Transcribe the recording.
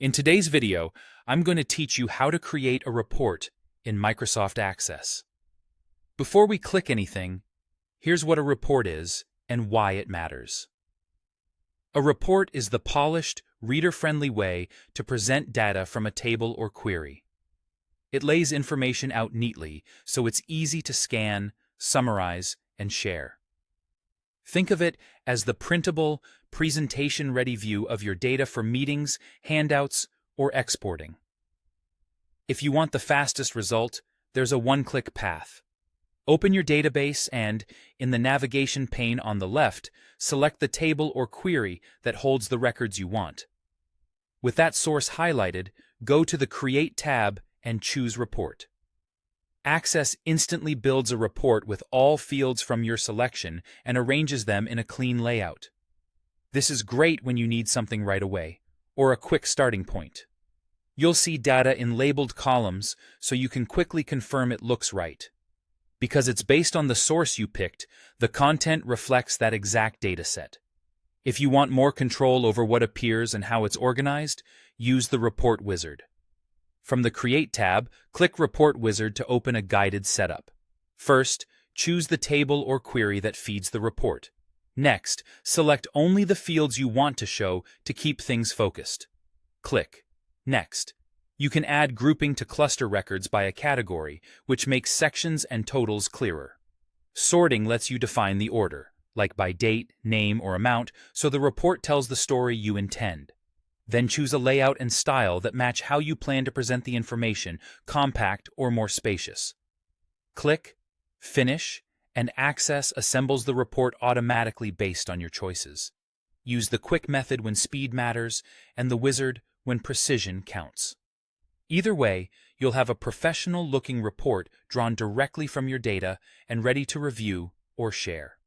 In today's video, I'm going to teach you how to create a report in Microsoft Access. Before we click anything, here's what a report is and why it matters. A report is the polished, reader-friendly way to present data from a table or query. It lays information out neatly so it's easy to scan, summarize, and share. Think of it as the printable, presentation-ready view of your data for meetings, handouts, or exporting. If you want the fastest result, there's a one-click path. Open your database and, in the navigation pane on the left, select the table or query that holds the records you want. With that source highlighted, go to the Create tab and choose Report. Access instantly builds a report with all fields from your selection and arranges them in a clean layout. This is great when you need something right away, or a quick starting point. You'll see data in labeled columns so you can quickly confirm it looks right. Because it's based on the source you picked, the content reflects that exact dataset. If you want more control over what appears and how it's organized, use the Report Wizard. From the Create tab, click Report Wizard to open a guided setup. First, choose the table or query that feeds the report. Next, select only the fields you want to show to keep things focused. Click Next. You can add grouping to cluster records by a category, which makes sections and totals clearer. Sorting lets you define the order, like by date, name, or amount, so the report tells the story you intend. Then choose a layout and style that match how you plan to present the information, compact or more spacious. Click Finish, and Access assembles the report automatically based on your choices. Use the quick method when speed matters, and the wizard when precision counts. Either way, you'll have a professional-looking report drawn directly from your data and ready to review or share.